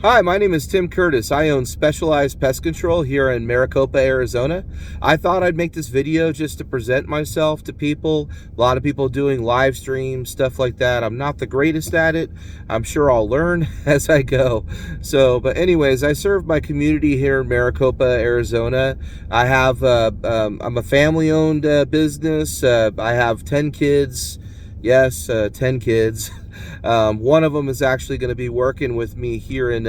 Hi, my name is Tim Curtis. I own Specialized Pest Control here in Maricopa, Arizona. I thought I'd make this video just to present myself to people. A lot of people doing live streams, stuff like that. I'm not the greatest at it. I'm sure I'll learn as I go. But anyways, I serve my community here in Maricopa, Arizona. I'm a family-owned business. I have 10 kids. Yes, 10 kids. One of them is actually going to be working with me here in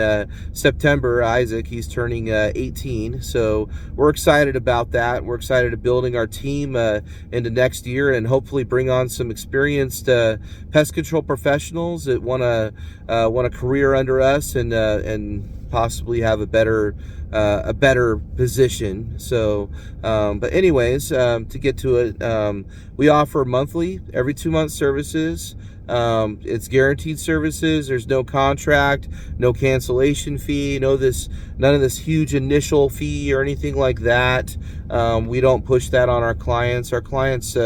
September. Isaac, he's turning 18, so we're excited about that. We're excited to building our team into next year and hopefully bring on some experienced pest control professionals that want a career under us and possibly have a better position. But anyways, to get to it, we offer monthly, every 2 month services. It's guaranteed services. There's no contract, no cancellation fee, none of this huge initial fee or anything like that. We don't push that on our clients. Our clients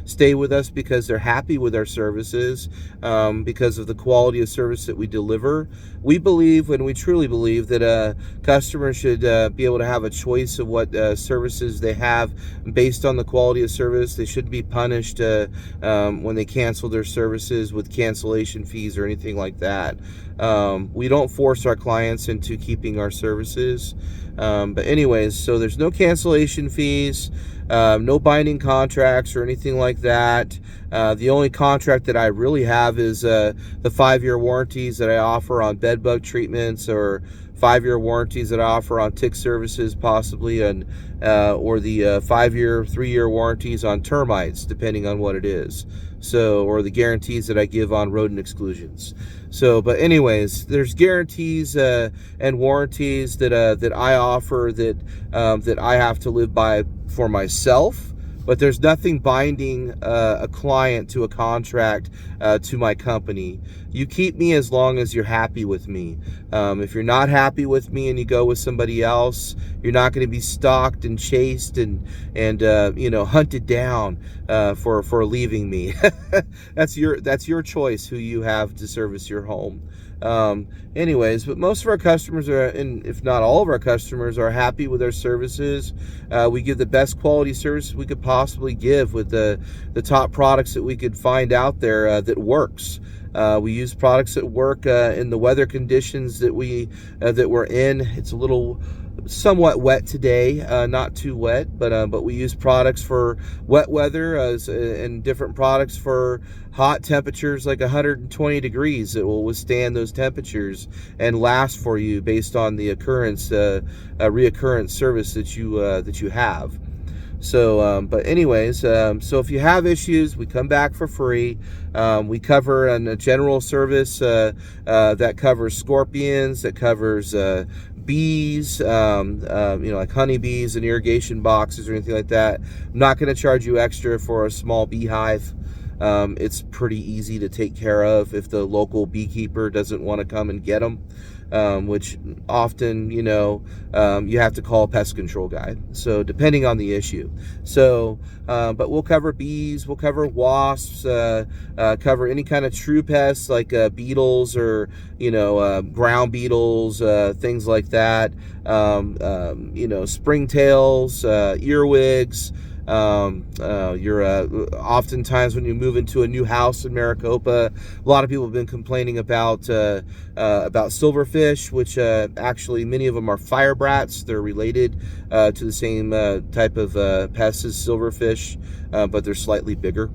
stay with us because they're happy with our services, because of the quality of service that we deliver. We believe, and we truly believe, that customers should be able to have a choice of what services they have based on the quality of service. They shouldn't be punished when they cancel their services with cancellation fees or anything like that. We don't force our clients into keeping our services. But anyways, so there's no cancellation fees, no binding contracts or anything like that. The only contract that I really have is the 5-year warranties that I offer on bed bug treatments, or 5-year warranties that I offer on tick services possibly, and or the 5-year, 3-year warranties on termites, depending on what it is. Or the guarantees that I give on rodent exclusions. But anyways, there's guarantees and warranties that I offer that I have to live by for myself. But there's nothing binding a client to a contract to my company. You keep me as long as you're happy with me. If you're not happy with me and you go with somebody else, you're not going to be stalked and chased and hunted down for leaving me. That's your choice who you have to service your home. Anyways, but most of our customers are, and if not all of our customers, are happy with our services. We give the best quality service we could possibly give with the top products that we could find out there that works. We use products that work in the weather conditions that we're in. It's a little somewhat wet today, not too wet, but we use products for wet weather and different products for hot temperatures like 120 degrees that will withstand those temperatures and last for you based on the reoccurrence service that you have. But anyways, so if you have issues, we come back for free. We cover a general service that covers scorpions, that covers bees, like honeybees and irrigation boxes or anything like that. I'm not going to charge you extra for a small beehive. It's pretty easy to take care of if the local beekeeper doesn't want to come and get them. Which often, you have to call a pest control guy. So depending on the issue. But we'll cover bees, we'll cover wasps, cover any kind of true pests like beetles or, ground beetles, things like that. Springtails, earwigs. Oftentimes when you move into a new house in Maricopa, a lot of people have been complaining about silverfish, which actually many of them are fire brats. They're related to the same type of pest as silverfish, but they're slightly bigger.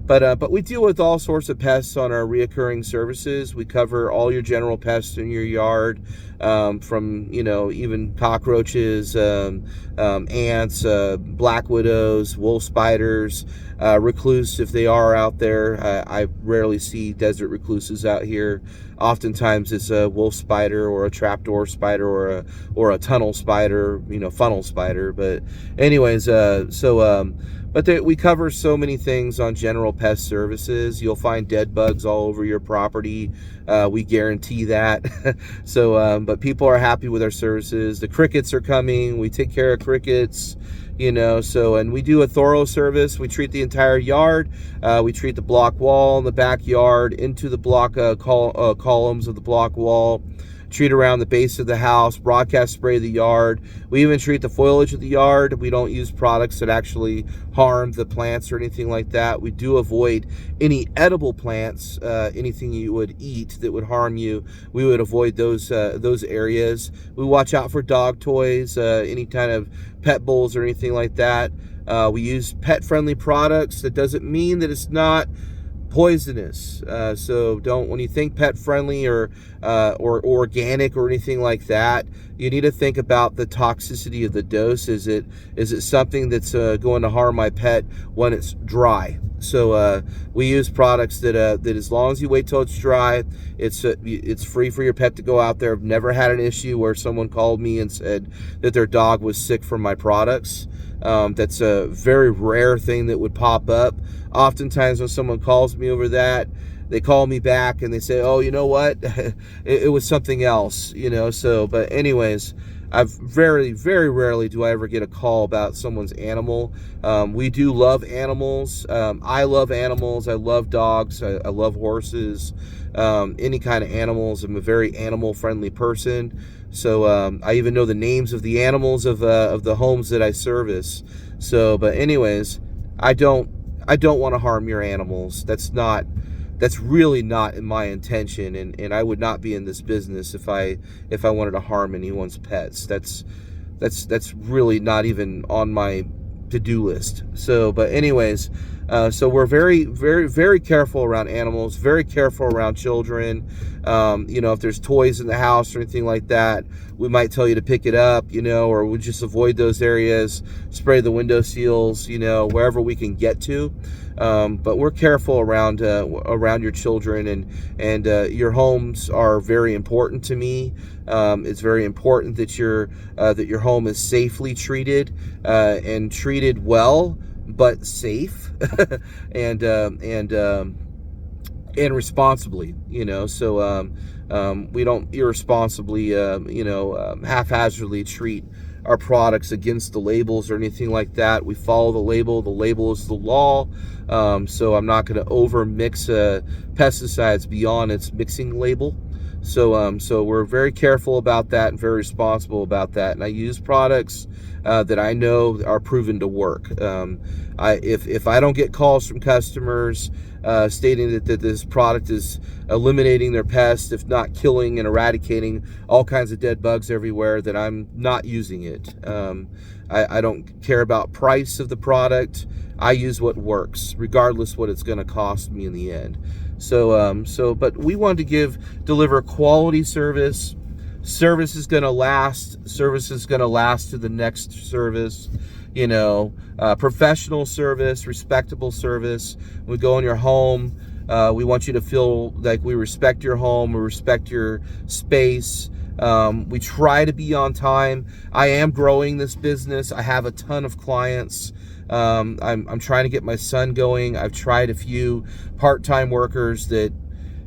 But we deal with all sorts of pests on our reoccurring services. We cover all your general pests in your yard, from even cockroaches, ants, black widows, wolf spiders, recluse if they are out there. I rarely see desert recluses out here. Oftentimes it's a wolf spider or a trapdoor spider or a tunnel spider, funnel spider. But anyways, we cover so many things on general pest services. You'll find dead bugs all over your property. We guarantee that. But people are happy with our services. The crickets are coming. We take care of crickets. So, and we do a thorough service. We treat the entire yard. We treat the block wall in the backyard into the block columns of the block wall. Treat around the base of the house, broadcast spray the yard. We even treat the foliage of the yard. We don't use products that actually harm the plants or anything like that. We do avoid any edible plants, anything you would eat that would harm you. We would avoid those areas. We watch out for dog toys, any kind of pet bowls or anything like that. We use pet-friendly products. That doesn't mean that it's not poisonous. So don't, when you think pet friendly or organic or anything like that, you need to think about the toxicity of the dose. Is it something that's going to harm my pet when it's dry? So we use products that as long as you wait till it's dry, it's free for your pet to go out there. I've never had an issue where someone called me and said that their dog was sick from my products. That's a very rare thing that would pop up. Oftentimes when someone calls me over that, they call me back and they say, oh, you know what, it was something else, so, but anyways, I've very, very rarely do I ever get a call about someone's animal. We do love animals. I love animals. I love dogs. I love horses, any kind of animals. I'm a very animal friendly person. So I even know the names of the animals of the homes that I service. So, but anyways, I don't want to harm your animals. That's really not in my intention, and I would not be in this business if I wanted to harm anyone's pets. That's really not even on my to-do list. So, but anyways, so we're very, very, very careful around animals, very careful around children. If there's toys in the house or anything like that, we might tell you to pick it up, or we just avoid those areas, spray the window seals, wherever we can get to. But we're careful around your children, and your homes are very important to me. It's very important that your home is safely treated, and treated well, but safe, and responsibly, so we don't irresponsibly haphazardly treat our products against the labels or anything like that. We follow the label is the law. So I'm not going to over mix pesticides beyond its mixing label. So we're very careful about that and very responsible about that. And I use products that I know are proven to work. If I don't get calls from customers stating that this product is eliminating their pests, if not killing and eradicating all kinds of dead bugs everywhere, then I'm not using it. I don't care about price of the product. I use what works, regardless what it's going to cost me in the end. But we want to deliver quality service. Service is going to last. Service is going to last to the next service. Professional service, respectable service. We go in your home. We want you to feel like we respect your home. We respect your space. We try to be on time. I am growing this business. I have a ton of clients. I'm trying to get my son going. I've tried a few part-time workers that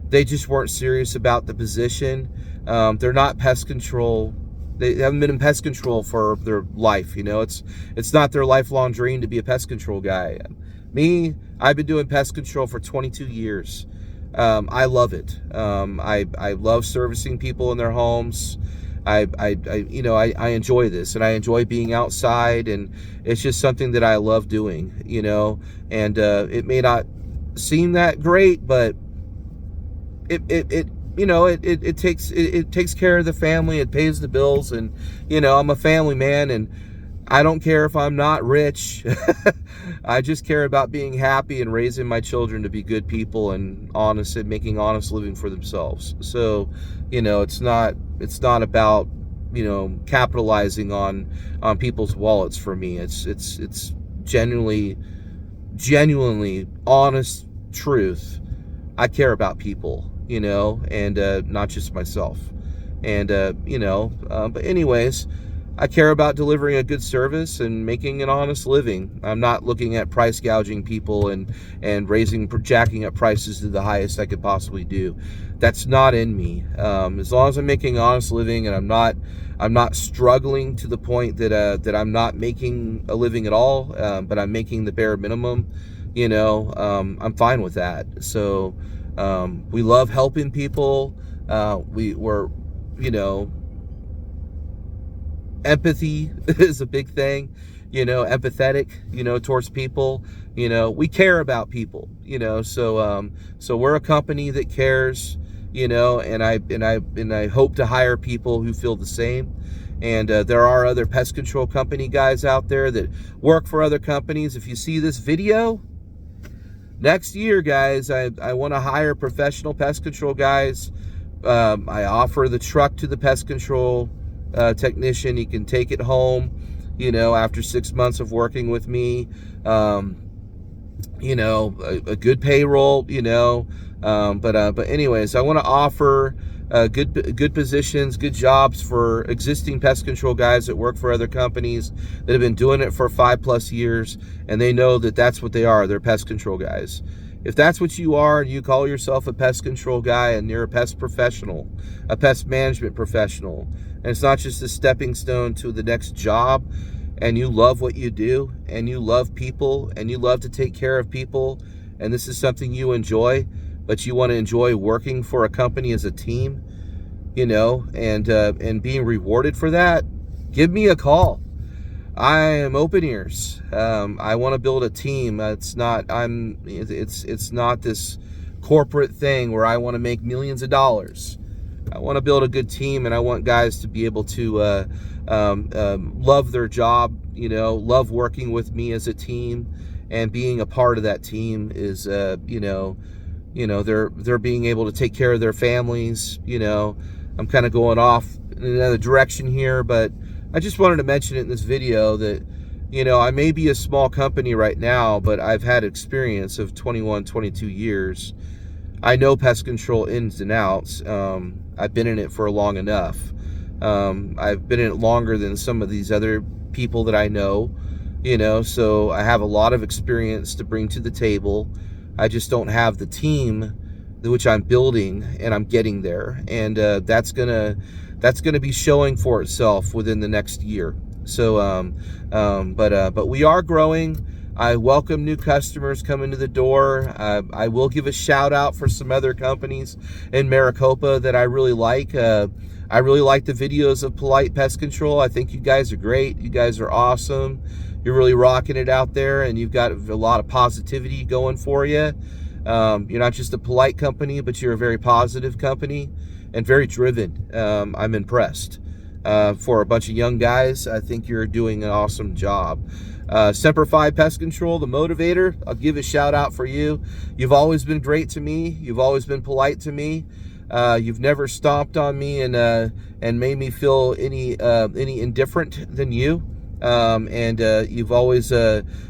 they just weren't serious about the position. They're not pest control. They haven't been in pest control for their life. It's not their lifelong dream to be a pest control guy. Me, I've been doing pest control for 22 years. I love it. I love servicing people in their homes. I enjoy this, and I enjoy being outside, and it's just something that I love doing, and it may not seem that great, but it takes care of the family. It pays the bills, and I'm a family man, and I don't care if I'm not rich. I just care about being happy and raising my children to be good people and honest and making honest living for themselves. So, it's not about, capitalizing on people's wallets for me. It's genuinely honest truth. I care about people, and not just myself. And but anyways, I care about delivering a good service and making an honest living. I'm not looking at price gouging people and jacking up prices to the highest I could possibly do. That's not in me. As long as I'm making an honest living and I'm not struggling to the point that I'm not making a living at all, but I'm making the bare minimum, I'm fine with that. So we love helping people. We're empathy is a big thing, empathetic, towards people. We care about people, so we're a company that cares, and I hope to hire people who feel the same. And there are other pest control company guys out there that work for other companies. If you see this video next year, guys, I want to hire professional pest control guys. I offer the truck to the pest control technician. He can take it home, after 6 months of working with me. A good payroll, but anyways, I want to offer good positions, good jobs for existing pest control guys that work for other companies that have been doing it for 5+ years, and they know that that's what they are. They're pest control guys. If that's what you are, and you call yourself a pest control guy, and you're a pest professional, a pest management professional, and it's not just a stepping stone to the next job, and you love what you do, and you love people, and you love to take care of people, and this is something you enjoy, but you want to enjoy working for a company as a team, and being rewarded for that, give me a call. I am open ears. I want to build a team. It's not this corporate thing where I want to make millions of dollars. I want to build a good team, and I want guys to be able to love their job, love working with me as a team, and being a part of that team is, they're being able to take care of their families. I'm kind of going off in another direction here, but I just wanted to mention it in this video that, I may be a small company right now, but I've had experience of 21, 22 years. I know pest control ins and outs. I've been in it for long enough. I've been in it longer than some of these other people that I know, so I have a lot of experience to bring to the table. I just don't have the team which I'm building, and I'm getting there. And that's gonna be showing for itself within the next year. So, but we are growing. I welcome new customers coming to the door. I will give a shout out for some other companies in Maricopa that I really like. I really like the videos of Polite Pest Control. I think you guys are great. You guys are awesome. You're really rocking it out there, and you've got a lot of positivity going for you. You're not just a polite company, but you're a very positive company and very driven. I'm impressed. For a bunch of young guys, I think you're doing an awesome job. Semper Fi Pest Control, the motivator, I'll give a shout out for you. You've always been great to me. You've always been polite to me. You've never stomped on me and made me feel any indifferent than you. And you've always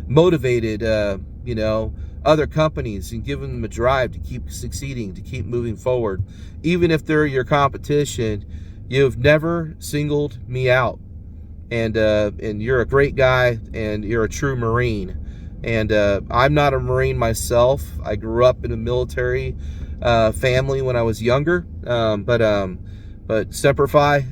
motivated, other companies and given them a drive to keep succeeding, to keep moving forward. Even if they're your competition, you've never singled me out. And you're a great guy, and you're a true Marine. And I'm not a Marine myself. I grew up in a military family when I was younger. But Semper Fi,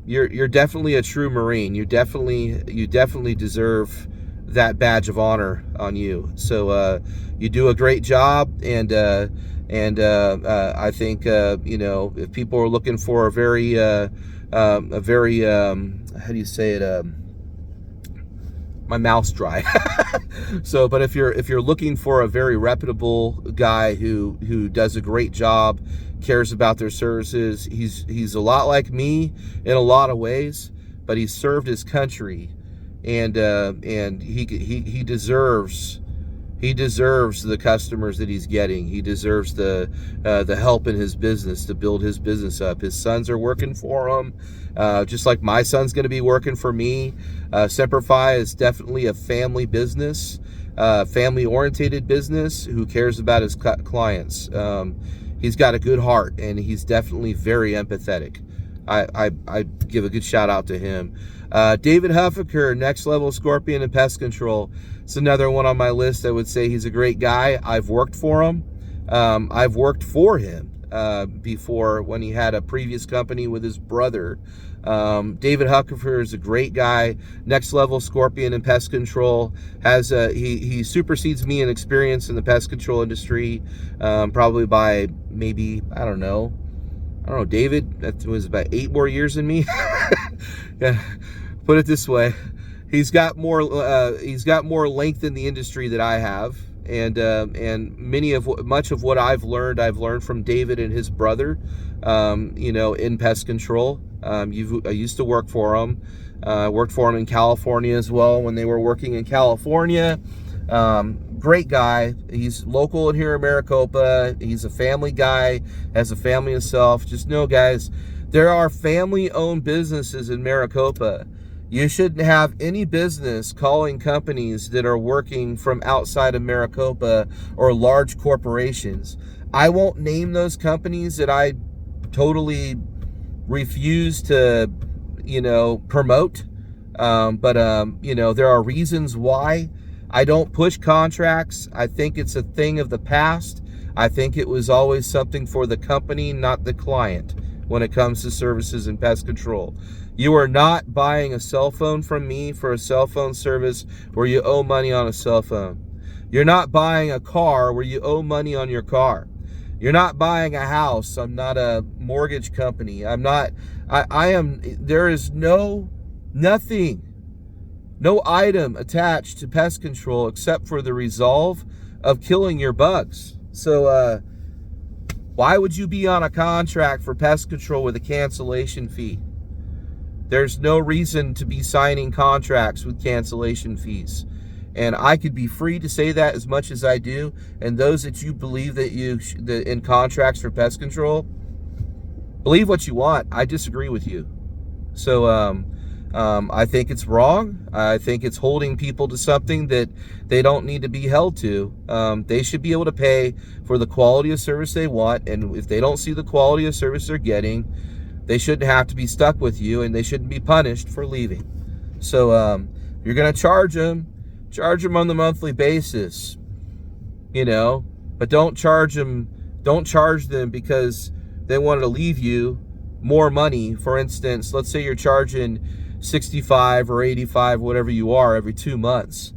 you're definitely a true Marine. You definitely deserve that badge of honor on you. So you do a great job, and I think if people are looking for a very how do you say it, my mouth's dry. So, but if you're looking for a very reputable guy who does a great job, cares about their services, he's a lot like me in a lot of ways, but he served his country, and he deserves the customers that he's getting. He deserves the help in his business to build his business up. His sons are working for him, just like my son's going to be working for me. Semper Fi is definitely a family business, family-oriented business who cares about his clients. He's got a good heart, and he's definitely very empathetic. I give a good shout out to him. David Huffaker, Next Level Scorpion and Pest Control. It's another one on my list. I would say he's a great guy. I've worked for him. I've worked for him before when he had a previous company with his brother. David Huffaker is a great guy. Next Level Scorpion and Pest Control has he supersedes me in experience in the pest control industry, probably by maybe I don't know, David, that was about 8 more years than me. Yeah, put it this way, he's got more length in the industry that I have, and much of what I've learned from David and his brother, in pest control. I used to work for him. Worked for him in California as well when they were working in California. Great guy. He's local in here in Maricopa. He's a family guy, has a family himself. Just know, guys, there are family-owned businesses in Maricopa. You shouldn't have any business calling companies that are working from outside of Maricopa or large corporations. I won't name those companies that I totally refuse to, promote. But there are reasons why I don't push contracts. I think it's a thing of the past. I think it was always something for the company, not the client, when it comes to services and pest control. You are not buying a cell phone from me for a cell phone service where you owe money on a cell phone. You're not buying a car where you owe money on your car. You're not buying a house. I'm not a mortgage company. There is nothing, no item attached to pest control except for the resolve of killing your bugs. So why would you be on a contract for pest control with a cancellation fee? There's no reason to be signing contracts with cancellation fees. And I could be free to say that as much as I do. And those that you believe that in contracts for pest control, believe what you want. I disagree with you. So I think it's wrong. I think it's holding people to something that they don't need to be held to. They should be able to pay for the quality of service they want. And if they don't see the quality of service they're getting, they shouldn't have to be stuck with you, and they shouldn't be punished for leaving. So you're going to charge them on the monthly basis, but don't charge them because they wanted to leave you more money. For instance, let's say you're charging $65 or $85, whatever you are, every 2 months.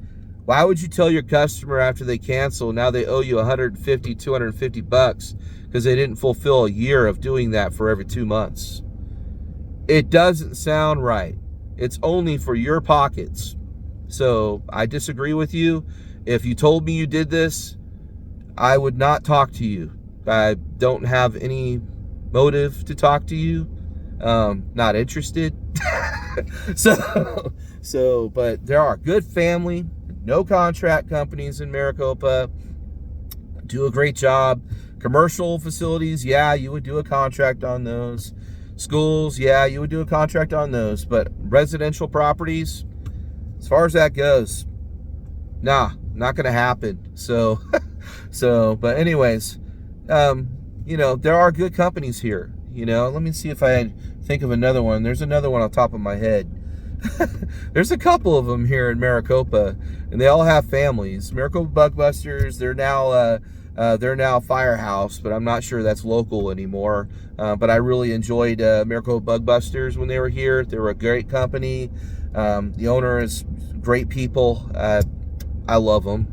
Why would you tell your customer after they cancel, now they owe you $150, $250 because they didn't fulfill a year of doing that for every 2 months? It doesn't sound right. It's only for your pockets. So I disagree with you. If you told me you did this, I would not talk to you. I don't have any motive to talk to you. Not interested. But there are good family, no contract companies in Maricopa. Do a great job. Commercial facilities, yeah, you would do a contract on those. Schools, yeah, you would do a contract on those. But residential properties, as far as that goes, nah, not going to happen. But anyways, there are good companies here. Let me see if I think of another one. There's another one on top of my head. There's a couple of them here in Maricopa, and they all have families. Maricopa Bugbusters, they're now Firehouse, but I'm not sure that's local anymore. But I really enjoyed Maricopa Bugbusters when they were here. They were a great company. The owner is great people. I love them,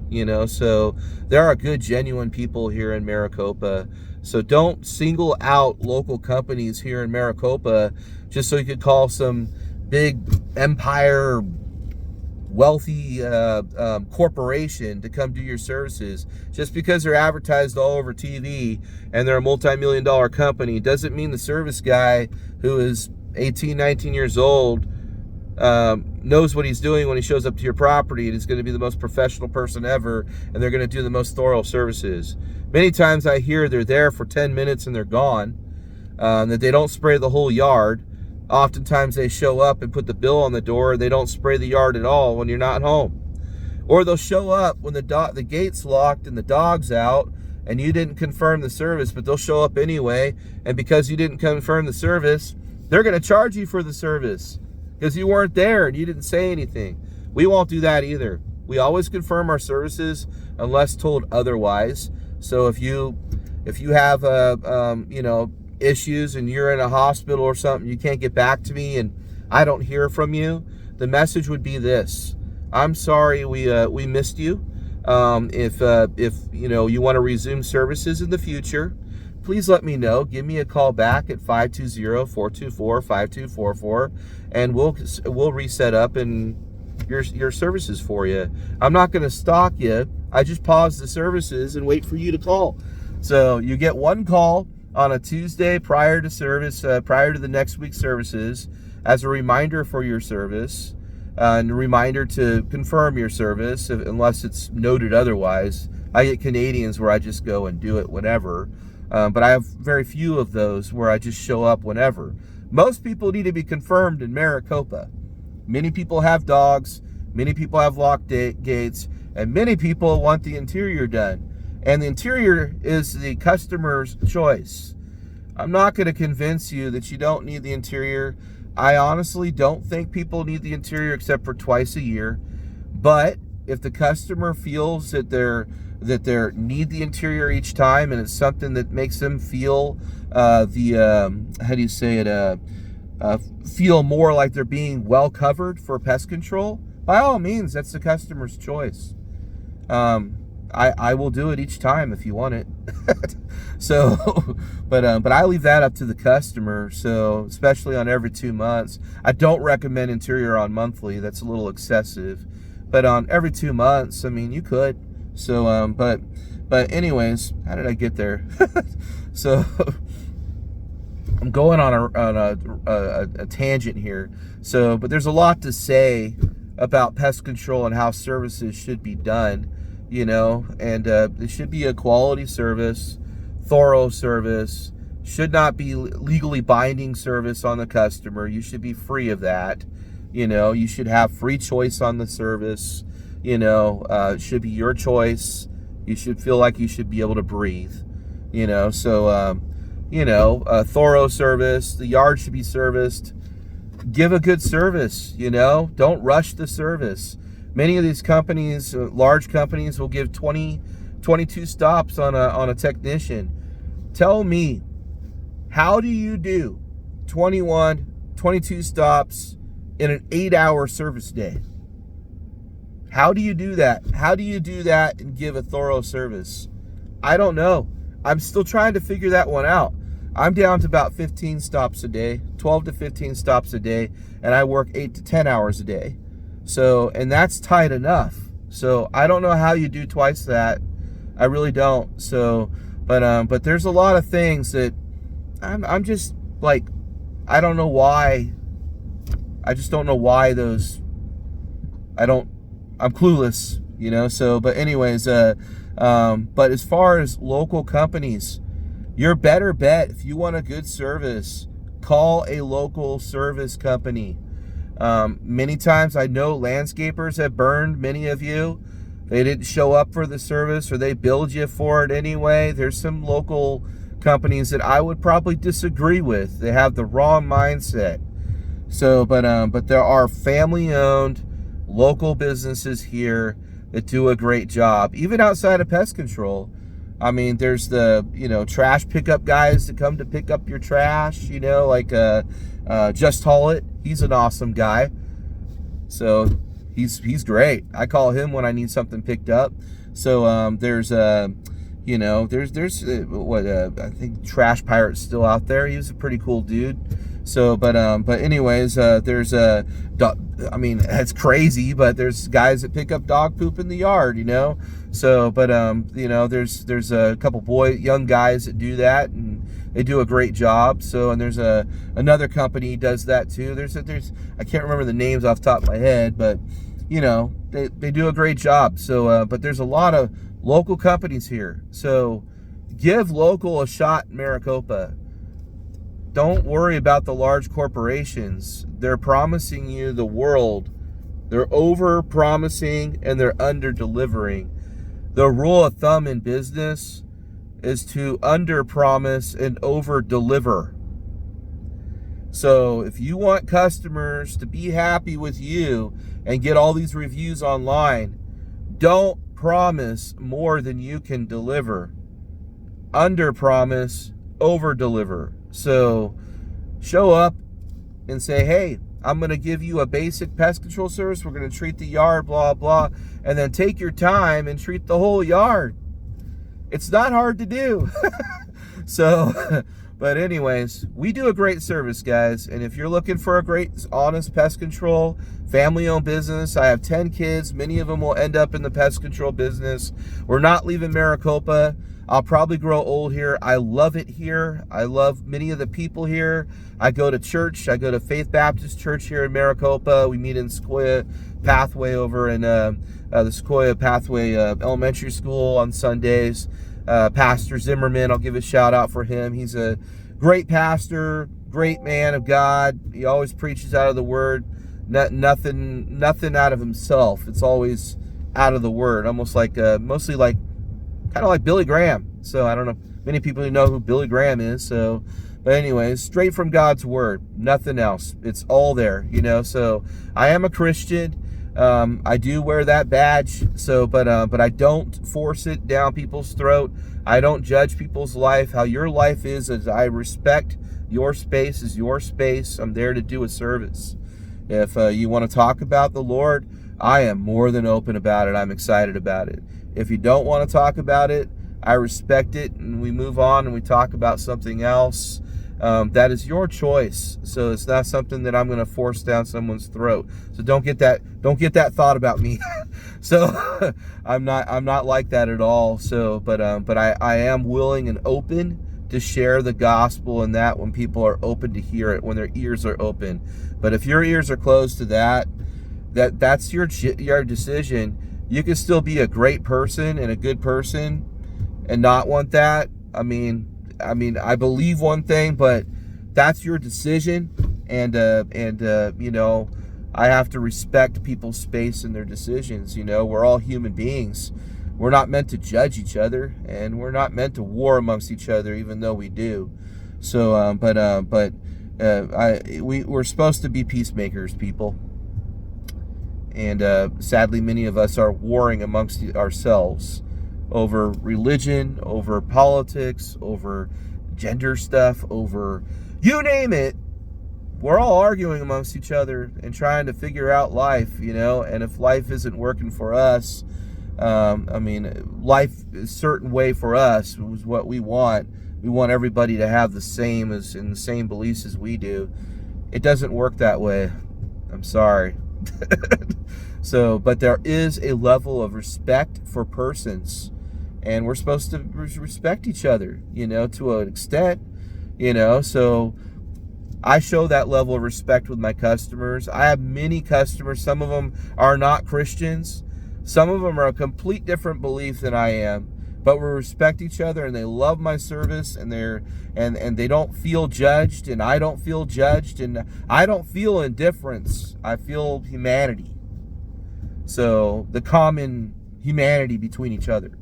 so there are good, genuine people here in Maricopa. So don't single out local companies here in Maricopa just so you could call some big empire, wealthy corporation to come do your services. Just because they're advertised all over TV and they're a multi-million-dollar company doesn't mean the service guy who is 18, 19 years old knows what he's doing when he shows up to your property, and is going to be the most professional person ever, and they're going to do the most thorough services. Many times I hear they're there for 10 minutes and they're gone, that they don't spray the whole yard. Oftentimes they show up and put the bill on the door, and they don't spray the yard at all when you're not home. Or they'll show up when the gate's locked and the dog's out, and you didn't confirm the service, but they'll show up anyway, and because you didn't confirm the service, they're going to charge you for the service because you weren't there and you didn't say anything. We won't do that either. We always confirm our services unless told otherwise. So if you have issues and you're in a hospital or something, you can't get back to me and I don't hear from you, the message would be this: I'm sorry we missed you. If you want to resume services in the future, please let me know. Give me a call back at 520-424-5244 and we'll reset up and your services for you. I'm not going to stalk you. I just pause the services and wait for you to call. So you get one call on a Tuesday prior to service, prior to the next week's services, as a reminder for your service, and a reminder to confirm your service unless it's noted otherwise. I get Canadians where I just go and do it whenever, but I have very few of those where I just show up whenever. Most people need to be confirmed in Maricopa. Many people have dogs, many people have locked gates, and many people want the interior done. And the interior is the customer's choice. I'm not going to convince you that you don't need the interior. I honestly don't think people need the interior except for twice a year. But if the customer feels that they need the interior each time and it's something that makes them feel feel more like they're being well covered for pest control, by all means, that's the customer's choice. I will do it each time if you want it. So, but I leave that up to the customer. So, especially on every 2 months, I don't recommend interior on monthly. That's a little excessive. But on every 2 months, I mean, you could. So, but anyways, how did I get there? So, I'm going on a tangent here. So, but there's a lot to say about pest control and how services should be done. And it should be a quality service, thorough service, should not be legally binding service on the customer. You should be free of that. You should have free choice on the service. It should be your choice. You should feel like you should be able to breathe. So, a thorough service. The yard should be serviced. Give a good service, Don't rush the service. Many of these companies, large companies, will give 22 stops on a technician. Tell me, how do you do 22 stops in an 8-hour service day? How do you do that? How do you do that and give a thorough service? I don't know. I'm still trying to figure that one out. I'm down to about 15 stops a day, 12 to 15 stops a day, and I work 8 to 10 hours a day. So, and that's tight enough. So I don't know how you do twice that. I really don't. So, but there's a lot of things that I'm just like, I don't know why. I just don't know why those, I'm clueless, so, but anyways, but as far as local companies, your better bet, if you want a good service, call a local service company. Many times I know landscapers have burned many of you. They didn't show up for the service or they billed you for it anyway. There's some local companies that I would probably disagree with. They have the wrong mindset. So, but there are family-owned local businesses here that do a great job, even outside of pest control. I mean, there's the, trash pickup guys that come to pick up your trash, like Just Haul It. He's an awesome guy. So he's great. I call him when I need something picked up. So there's I think Trash Pirate's still out there. He was a pretty cool dude. So, but anyways, there's it's crazy, but there's guys that pick up dog poop in the yard, So, but there's a couple young guys that do that, and they do a great job. So, and there's another company does that too. There's I can't remember the names off the top of my head, but they do a great job. So, but there's a lot of local companies here. So, give local a shot in Maricopa. Don't worry about the large corporations. They're promising you the world. They're over-promising and they're under-delivering. The rule of thumb in business is to under-promise and over-deliver. So if you want customers to be happy with you and get all these reviews online, don't promise more than you can deliver. Under promise, over deliver. So show up and say, hey, I'm going to give you a basic pest control service. We're going to treat the yard, blah, blah, and then take your time and treat the whole yard. It's not hard to do. So, but anyways, we do a great service, guys. And if you're looking for a great, honest pest control, family-owned business, I have 10 kids. Many of them will end up in the pest control business. We're not leaving Maricopa. I'll probably grow old here. I love it here. I love many of the people here. I go to church. I go to Faith Baptist Church here in Maricopa. We meet in Sequoia Pathway over in the Sequoia Pathway Elementary School on Sundays. Pastor Zimmerman, I'll give a shout out for him. He's a great pastor, great man of God. He always preaches out of the Word. Nothing out of himself. It's always out of the Word. Almost like, mostly like, kind of like Billy Graham. So I don't know many people who know who Billy Graham is. So, but anyways, straight from God's Word, nothing else. It's all there, you know. So I am a Christian. I do wear that badge. So, but I don't force it down people's throat. I don't judge people's life. How your life is I respect your space is your space. I'm there to do a service. If you want to talk about the Lord, I am more than open about it. I'm excited about it. If you don't want to talk about it, I respect it, and we move on and we talk about something else. That is your choice. So it's not something that I'm going to force down someone's throat. So don't get that thought about me. So I'm not like that at all. So, but I am willing and open to share the gospel and that when people are open to hear it, when their ears are open. But if your ears are closed to that's your decision. You can still be a great person and a good person and not want that. I mean, I believe one thing, but that's your decision. And you know, I have to respect people's space and their decisions. You know, we're all human beings. We're not meant to judge each other, and we're not meant to war amongst each other, even though we do. So, we're supposed to be peacemakers, people. And sadly, many of us are warring amongst ourselves over religion, over politics, over gender stuff, over you name it. We're all arguing amongst each other and trying to figure out life, you know. And if life isn't working for us, life is a certain way for us is what we want. We want everybody to have the same beliefs as we do. It doesn't work that way. I'm sorry. So, but there is a level of respect for persons, and we're supposed to respect each other, you know, to an extent, you know. So I show that level of respect with my customers. I have many customers. Some of them are not Christians. Some of them are a complete different belief than I am, but we respect each other, and they love my service, and they don't feel judged, and I don't feel judged, and I don't feel indifference. I feel humanity. So the common humanity between each other,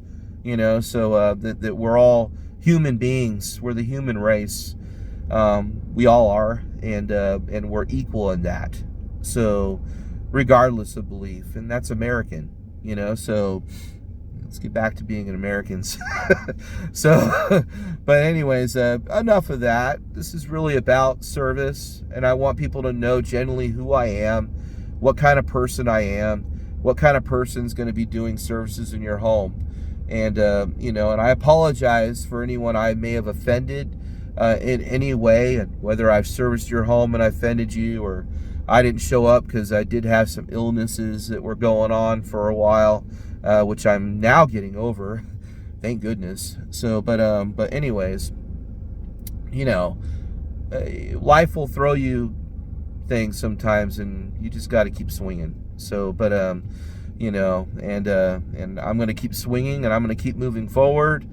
you know. So that we're all human beings. We're the human race. We all are, and we're equal in that. So regardless of belief, and that's American, you know. So let's get back to being an Americans. So, but anyways, enough of that. This is really about service, and I want people to know generally who I am, what kind of person I am, what kind of person's going to be doing services in your home. And, you know, and I apologize for anyone I may have offended in any way, and whether I've serviced your home and I offended you, or I didn't show up because I did have some illnesses that were going on for a while. Which I'm now getting over, thank goodness. So, but anyways, you know, life will throw you things sometimes, and you just got to keep swinging. So, but you know, and I'm going to keep swinging, and I'm going to keep moving forward.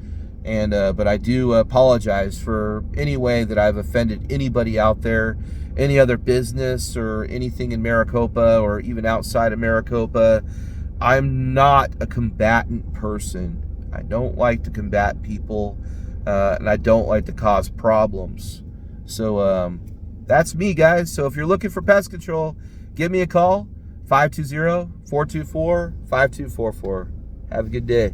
And but I do apologize for any way that I've offended anybody out there, any other business or anything in Maricopa or even outside of Maricopa. I'm not a combatant person. I don't like to combat people, and I don't like to cause problems. So, that's me, guys. So if you're looking for pest control, give me a call, 520-424-5244. Have a good day.